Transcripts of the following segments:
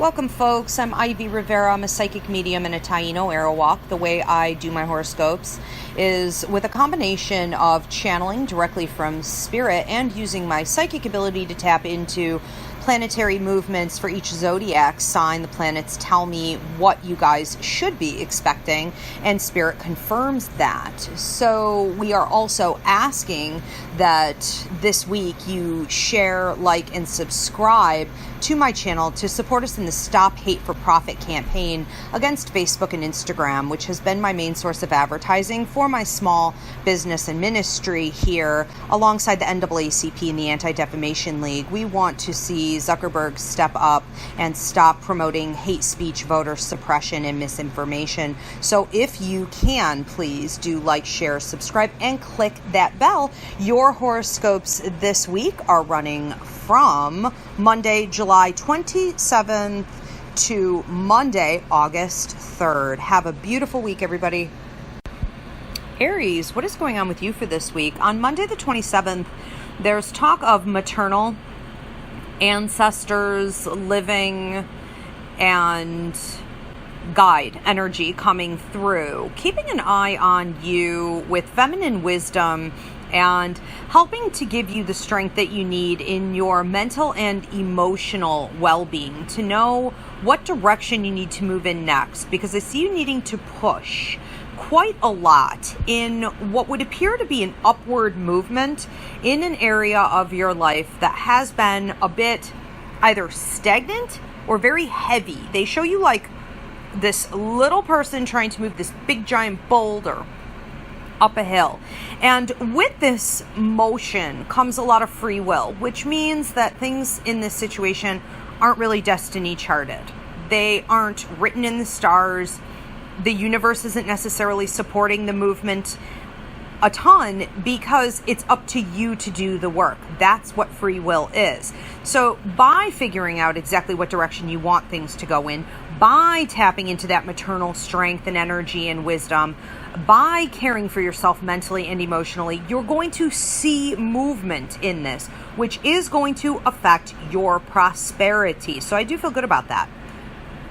Welcome, folks. I'm Ivy Rivera. I'm a psychic medium and a Taino arrow walk. The way I do my horoscopes is with a combination of channeling directly from spirit and using my psychic ability to tap into planetary movements for each zodiac sign. The planets tell me what you guys should be expecting, and spirit confirms that. So we are also asking that this week you share, like, and subscribe to my channel to support us in the Stop Hate for Profit campaign against Facebook and Instagram, which has been my main source of advertising for my small business and ministry here alongside the NAACP and the Anti-Defamation League. We want to see Zuckerberg step up and stop promoting hate speech, voter suppression, and misinformation. So if you can, please do like, share, subscribe, and click that bell. Your horoscopes this week are running from Monday, July 27th to Monday, August 3rd. Have a beautiful week, everybody. Aries, what is going on with you for this week? On Monday the 27th, there's talk of maternal ancestors, living, and guide energy coming through. Keeping an eye on you with feminine wisdom and helping to give you the strength that you need in your mental and emotional well-being to know what direction you need to move in next, because I see you needing to push quite a lot in what would appear to be an upward movement in an area of your life that has been a bit either stagnant or very heavy. They show you like this little person trying to move this big giant boulder up a hill. And with this motion comes a lot of free will, which means that things in this situation aren't really destiny charted. They aren't written in the stars. The universe isn't necessarily supporting the movement a ton because it's up to you to do the work. That's what free will is. So by figuring out exactly what direction you want things to go in, by tapping into that maternal strength and energy and wisdom, by caring for yourself mentally and emotionally, you're going to see movement in this, which is going to affect your prosperity. So I do feel good about that,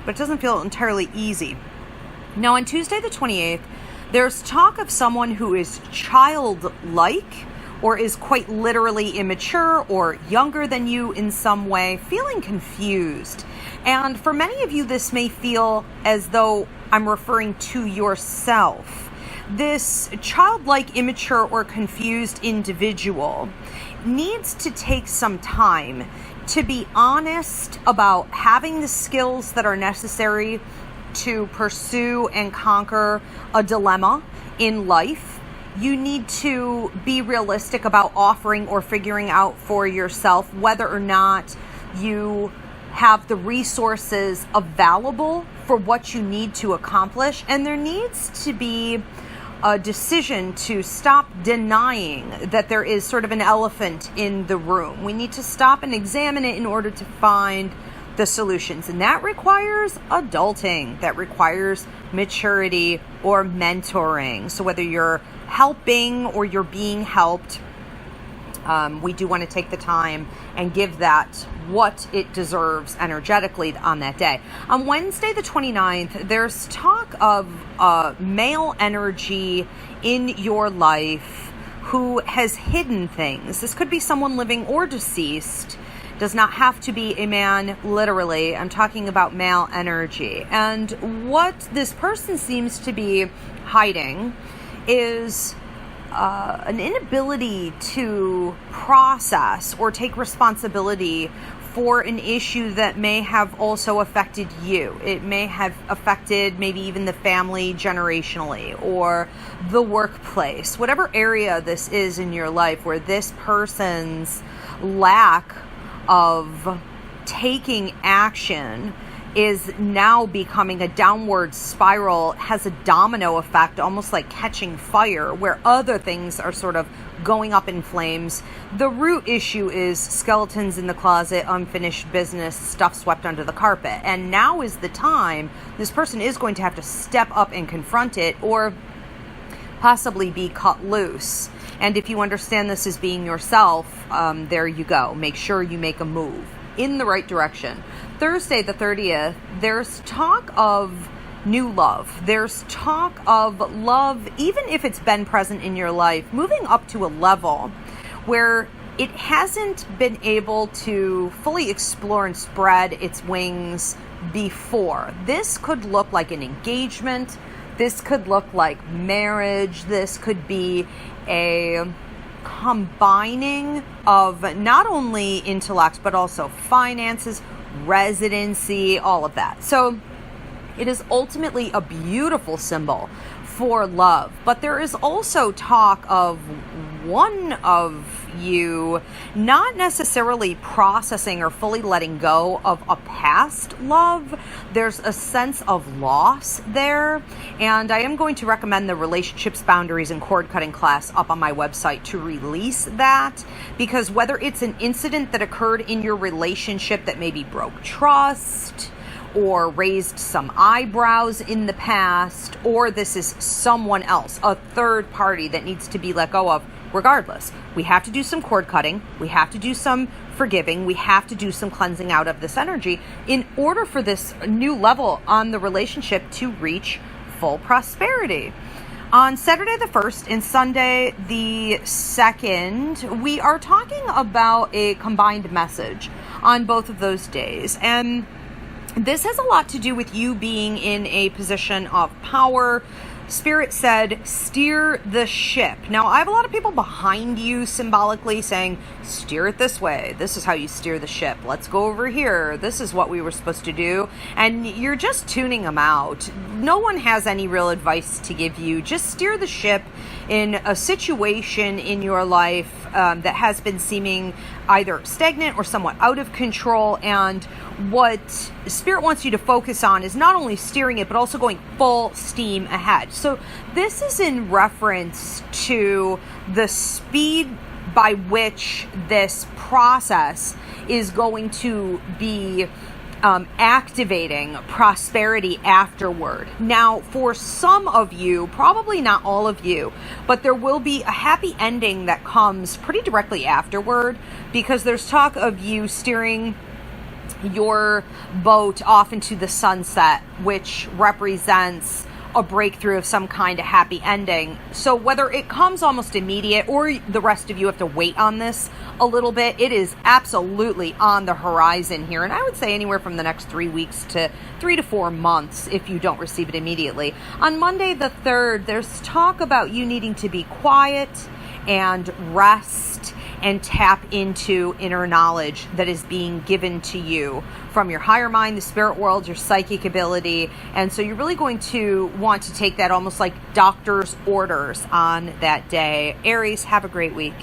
but it doesn't feel entirely easy. Now, on Tuesday the 28th, there's talk of someone who is childlike or is quite literally immature or younger than you in some way, feeling confused. And for many of you, this may feel as though I'm referring to yourself. This childlike, immature, or confused individual needs to take some time to be honest about having the skills that are necessary to pursue and conquer a dilemma in life. You need to be realistic about offering or figuring out for yourself whether or not you have the resources available for what you need to accomplish. And there needs to be a decision to stop denying that there is sort of an elephant in the room. We need to stop and examine it in order to find the solutions, and that requires adulting, that requires maturity or mentoring. So whether you're helping or you're being helped, we do want to take the time and give that what it deserves energetically on that day. On Wednesday the 29th, there's talk of male energy in your life who has hidden things. This could be someone living or deceased. Does not have to be a man, literally. I'm talking about male energy. And what this person seems to be hiding is an inability to process or take responsibility for an issue that may have also affected you. It may have affected maybe even the family generationally or the workplace. Whatever area this is in your life where this person's lack of taking action is now becoming a downward spiral, has a domino effect, almost like catching fire, where other things are sort of going up in flames. The root issue is skeletons in the closet, unfinished business, stuff swept under the carpet. And now is the time this person is going to have to step up and confront it, or possibly be cut loose. And if you understand this as being yourself, there you go. Make sure you make a move in the right direction. Thursday, the 30th, there's talk of new love. There's talk of love, even if it's been present in your life, moving up to a level where it hasn't been able to fully explore and spread its wings before. This could look like an engagement. This could look like marriage. This could be a combining of not only intellect, but also finances, residency, all of that. So it is ultimately a beautiful symbol for love. But there is also talk of one of you not necessarily processing or fully letting go of a past love. There's a sense of loss there. And I am going to recommend the Relationships, Boundaries, and Cord Cutting class up on my website to release that. Because whether it's an incident that occurred in your relationship that maybe broke trust, or raised some eyebrows in the past, or this is someone else, a third party that needs to be let go of. Regardless, we have to do some cord cutting, we have to do some forgiving, we have to do some cleansing out of this energy in order for this new level on the relationship to reach full prosperity. On Saturday the 1st and Sunday the 2nd, we are talking about a combined message on both of those days. And this has a lot to do with you being in a position of power. Spirit said, steer the ship. Now, I have a lot of people behind you symbolically saying, steer it this way. This is how you steer the ship. Let's go over here. This is what we were supposed to do. And you're just tuning them out. No one has any real advice to give you. Just steer the ship in a situation in your life that has been seeming either stagnant or somewhat out of control. And what Spirit wants you to focus on is not only steering it, but also going full steam ahead. So this is in reference to the speed by which this process is going to be activating prosperity afterward. Now, for some of you, probably not all of you, but there will be a happy ending that comes pretty directly afterward, because there's talk of you steering your boat off into the sunset, which represents a breakthrough of some kind of happy ending. So whether it comes almost immediate or the rest of you have to wait on this a little bit, it is absolutely on the horizon here. And I would say anywhere from the next 3 weeks to 3 to 4 months if you don't receive it immediately. On Monday the 3rd, there's talk about you needing to be quiet and rest and tap into inner knowledge that is being given to you from your higher mind, the spirit world, your psychic ability. And so you're really going to want to take that almost like doctor's orders on that day. Aries, have a great week.